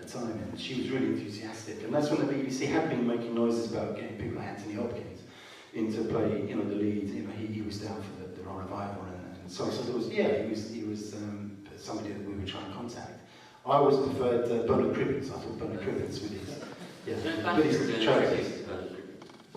the time, and she was really enthusiastic. And that's when the BBC had been making noises about getting people like Anthony Hopkins in to play, you know, the lead. You know, he was down for the role of Ivul, and so there was, yeah, he was somebody that we were trying to contact. I always preferred Bernard Cribbins. I thought Bernard Cribbins with his, with his charities.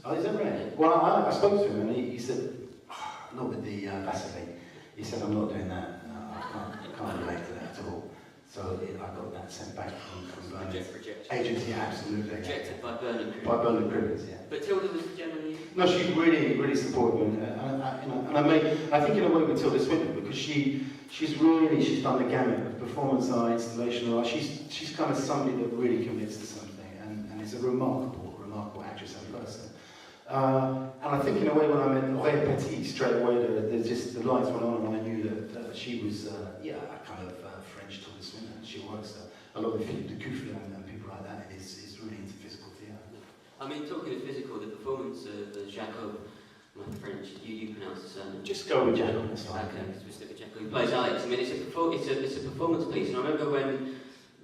Oh, is that right? Well, I spoke to him, and he said, oh, not with the Vaseline. He said, I'm not doing that. I can't relate to that at all. So I got that sent back from Bernard's agency, absolutely. Rejected by Bernard Cribbins. By Bernard Cribbins, yeah. But Tilda was generally... No, she's really, really supportive, and I think in a way with Tilda Swinton, because she's done the gamut of performance art, installation art. She's kind of somebody that really commits to something, and is a remarkable actress and person. And I think in a way when I met Aurélie Petit, straight away the lights went on, and I knew that she was a kind of French Tilda Swinton. She works a lot with Philippe de Couffle and people like that. Is really into physical theatre. I mean, talking of physical, the performance of Jacob, my French, you pronounce the surname. Just go with Jacob. That's fine. Okay, we stick with Jacob. He plays Alex. I mean, it's a performance piece, and I remember when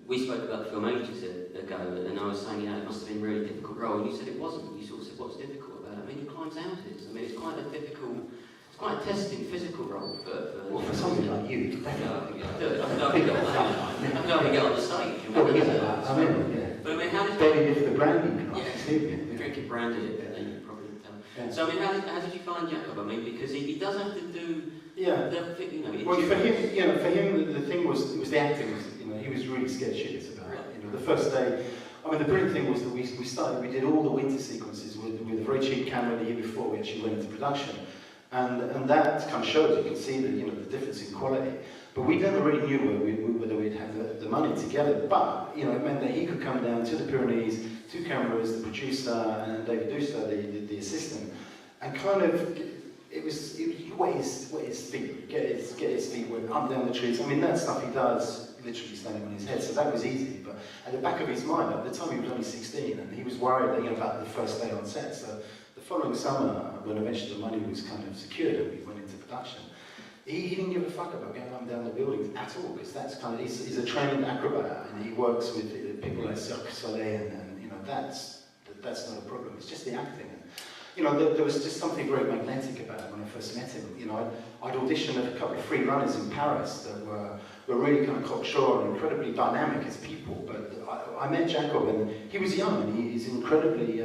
we spoke about the film ages ago, and I was saying, you know, it must have been a really difficult role, and you said it wasn't. You sort of said, what's difficult about it? I mean, he climbs houses. I mean, it's quite a difficult, it's quite a testing physical role for somebody like you. I know we get on the stage. I mean, yeah. But I mean, how did David if the brandy, we're drinking brandy, you probably tell. Yeah. So I mean, how did you find Jacob? I mean, because he does have to do. Yeah. You know. Well, for him, the thing was the acting. You know, he was really scared shitless about it. You know, the first day. I mean, the brilliant thing was that we did all the winter sequences with a very cheap camera the year before we actually went into production, and that kind of shows. You can see the the difference in quality. But we never really knew whether we'd have the money together. But it meant that he could come down to the Pyrenees, 2 cameras, the producer and David Duster, the assistant, and kind of it was wet his feet, get his feet wet, up down the trees. I mean, that stuff he does literally standing on his head, so that was easy. But at the back of his mind, at the time he was only 16, and he was worried that, about the first day on set. So the following summer, when eventually the money was kind of secured and we went into production, he didn't give a fuck about going up and down the buildings at all, because that's kind of, he's a trained acrobat, and he works with people like Cirque du Soleil, and that's not a problem. It's just the acting. And, there was just something very magnetic about him when I first met him. I'd auditioned at a couple of free runners in Paris that were really kind of cocksure and incredibly dynamic as people. But I met Jacob, and he was young, and he's incredibly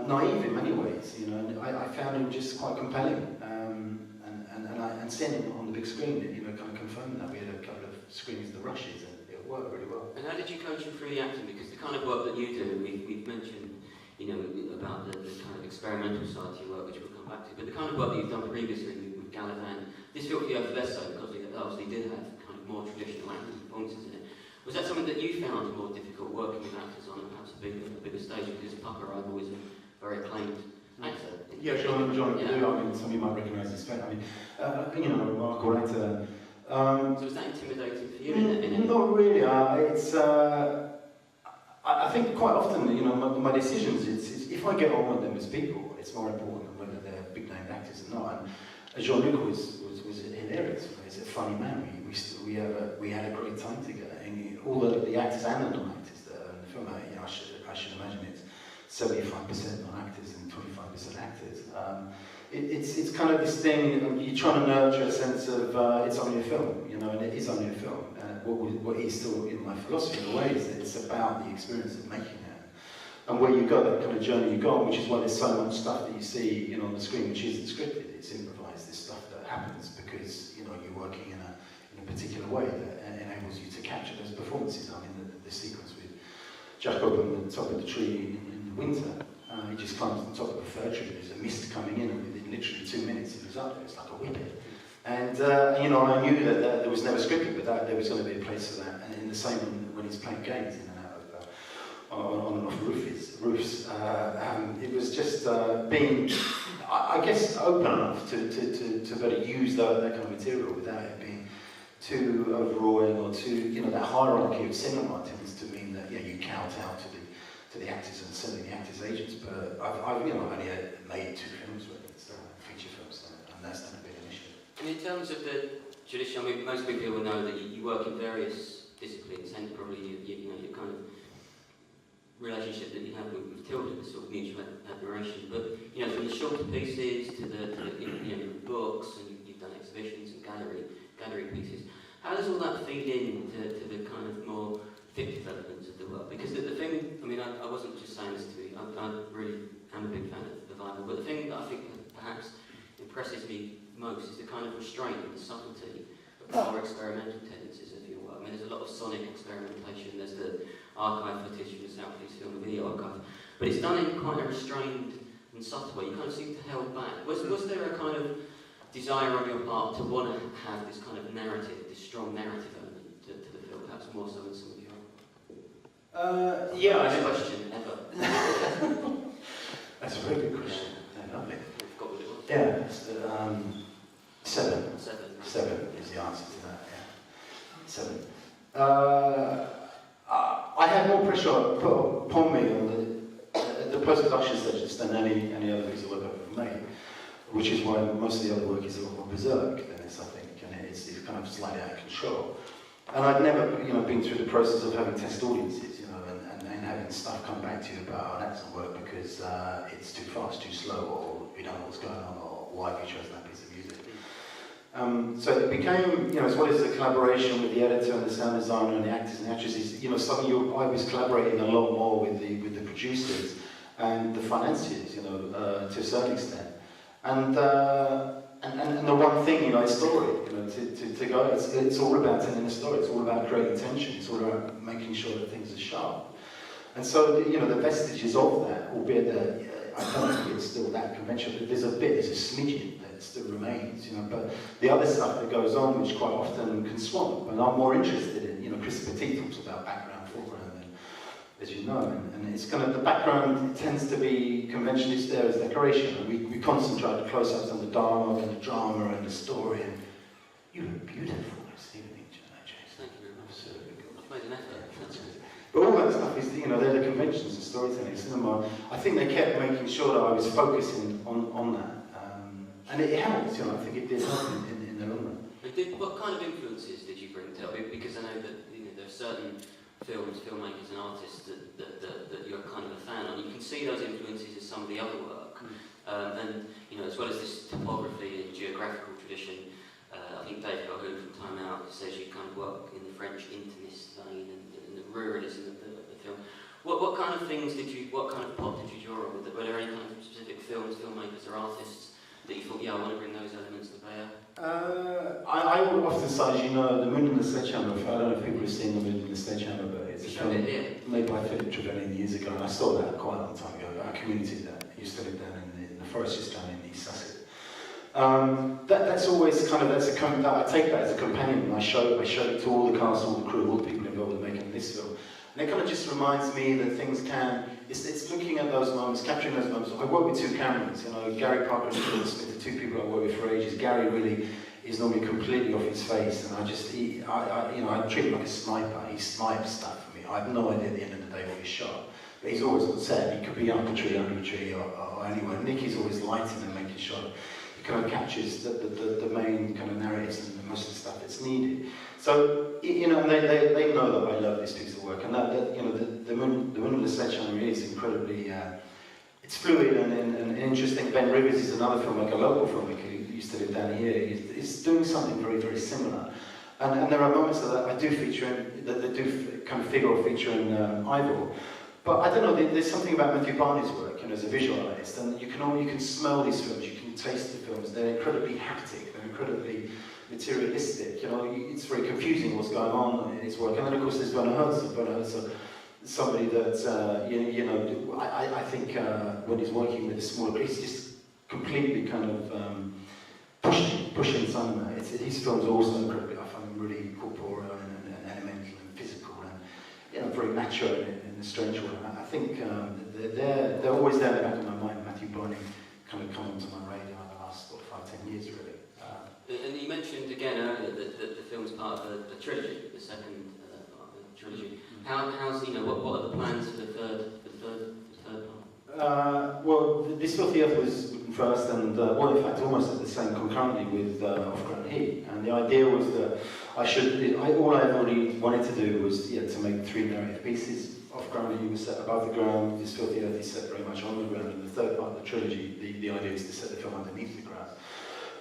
naive in many ways. And I found him just quite compelling. And seeing him on the big screen, kind of confirmed that. We had a couple of screenings of the rushes, and it worked really well. And how did you coach him through the acting? Because the kind of work that you do, we've mentioned, about the kind of experimental side to your work, which we'll come back to. But the kind of work that you've done previously with Gallivant, this felt for you less so because it obviously did have kind of more traditional acting performances in it. Was that something that you found more difficult working with actors on perhaps a bigger stage? Because Pucker Ivul is a very acclaimed actor. Yeah, John Blue, I mean, some of you might recognise his face. I mean, a remarkable actor. So was that intimidating for you? Not really. I think quite often, my decisions, it's if I get on with them as people, it's more important than whether they're big-named actors or not. And Jean-Luc was hilarious. He's a funny man. We had a great time together. And all the actors and the non-actors that are in the film, I should imagine it's 75% non-actors and 25% actors. It's kind of this thing, you're trying to nurture a sense of it's only a film, and it is only a film. What is still in my philosophy in a way is that it's about the experience of making it. And where you go, that kind of journey you go on, which is why there's so much stuff that you see on the screen which isn't scripted. It's improvised, this stuff that happens because you're working in a particular way that enables you to capture those performances. I mean, the sequence with Jacob on the top of the tree in the winter, he just climbs on top of a fir tree, there's a mist coming in, and within literally 2 minutes he was up there. It's like a whippet. And I knew that there was never scripted, but there was going to be a place for that. And in the same when he's playing games in and out of on and off roofs, it was just being, I guess, open enough to better use that kind of material without it being too overawing or too, that hierarchy of cinema tends to mean that you kowtow to the actors and certainly the actors' agents. But I've only made 2 films with it, so feature films, and that's done a big initiative. And in terms of the tradition, I mean, most people will know that you work in various disciplines, and probably you're kind of relationship that you have with Tilda, the sort of mutual admiration. But you know, from the shorter pieces to the books, and you've done exhibitions and gallery pieces. How does all that feed in to the kind of more fictive elements of the work? Because the thing, I mean, I wasn't just saying this to you. I really am a big fan of Ivul, but the thing that I think perhaps impresses me most is the kind of restraint and the subtlety of more experimental tendencies of your work. I mean, there's a lot of sonic experimentation. There's the archive footage from the South East Film and Video Archive, but it's done in quite a restrained and subtle way. You kind of seem to held back. Was there a kind of desire on your part to want to have this kind of narrative, this strong narrative element to the film, perhaps more so than some of your yeah, Best question ever. That's a very good question. Yeah, lovely. We've got what it was. Yeah, 7. 7 is the answer to that. Yeah, 7. I had more pressure put upon me on the post-production stages than any other piece of work I've ever made, which is why most of the other work is a lot more berserk than this, I think, and it's kind of slightly out of control. And I'd never, been through the process of having test audiences, and having stuff come back to you about, oh, that doesn't work because it's too fast, too slow, or we don't know what's going on, or why have you chosen that piece of music. So it became, as well as the collaboration with the editor and the sound designer and the actors and the actresses, I was collaborating a lot more with the producers and the financiers, to a certain extent. And the one thing, is story, to go, it's all about telling a story, it's all about creating tension, it's all about making sure that things are sharp. And so, the vestiges of that, albeit that I don't think it's still that conventional, but there's a smidgen that still remains, but the other stuff that goes on, which quite often can swamp, and I'm more interested in, Chris Petit talks about background, foreground, and, as you know, and it's kind of, the background tends to be conventionally there as decoration, and we concentrate on the close-ups on the dialogue and the drama and the story, and you look beautiful this evening, Jason. Thank you very much. I've made an effort. But all that stuff is, they're the conventions and storytelling, cinema. I think they kept making sure that I was focusing on that. And it helped, I think it did help in the long run. What kind of influences did you bring to it? Because I know that there are certain filmmakers and artists that you're kind of a fan of. You can see those influences in some of the other work. And, as well as this topography and geographical tradition, I think Dave Calhoun from Time Out says you kind of work in the French intimist vein and the ruralism of the film. What kind of things what kind of pot did you draw on? Were there any kind of specific filmmakers or artists that you thought, I want to bring those elements to bear? I would often say, The Moon and the Sledgehammer, I don't know if people have seen The Moon and the Sledgehammer, but it's a film made by Philip Trevelyan years ago, and I saw that quite a long time ago. Our community that used to live down in the forest just down in East Sussex. That's always kind of, I take that as a companion, and I show it to all the cast, all the crew, all the people involved in making this film. And it kind of just reminds me that things it's looking at those moments, capturing those moments. I work with 2 cameras, Gary Parker and Jordan Smith, the 2 people I work with for ages. Gary really is normally completely off his face, and I treat him like a sniper. He snipes stuff for me. I have no idea at the end of the day what he's shot. But he's always on set. He could be under a tree, or anywhere. Nicky's always lighting and making sure he kind of captures the main kind of narratives and most of the stuff that's needed. So, they know that I love this piece of work, and the Moon and the Sledgehammer is incredibly, it's fluid and interesting. Ben Rivers is another filmmaker, a local filmmaker who used to live down here. He's doing something very, very similar. And there are moments that I do feature in, that do kind of figure or feature in Ivul. But I don't know, there's something about Matthew Barney's work, as a visual artist, and you can smell these films, you can taste the films. They're incredibly haptic, they're incredibly materialistic. It's very confusing what's going on in his work. And then of course there's Werner Herzog, somebody that I think when he's working with a smaller, he's just completely kind of pushing cinema. His films are also incredibly, I find them really corporeal and elemental and physical and very macho in a strange way. I think they're always there in the back of my mind. Matthew Barney kind of come onto my radar in the last 5-10 years really. And you mentioned again earlier that the film's part of a trilogy, the second part of the trilogy. How's what are the plans for the third part? Well, This Filthy Earth was written first, and in fact, almost at the same concurrently with Off Ground Heat. And the idea was that all I really wanted to do was to make 3 narrative pieces. Off ground, you were set above the ground. This Filthy Earth is set very much on the ground. And the third part of the trilogy, the idea is to set the film underneath the ground.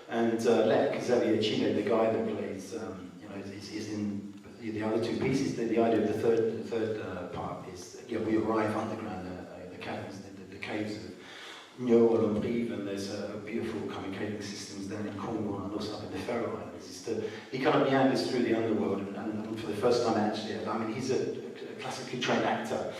And Xavier Chile, the guy that plays, is in the other 2 pieces. The idea of the third part is we arrive underground, the caverns, the caves of Nyo or Lombrive, and there's a beautiful kind of caving systems down in Cornwall and also up in the Faroe Islands. He kind of meanders through the underworld, and for the first time actually, I mean, he's a classically trained actor,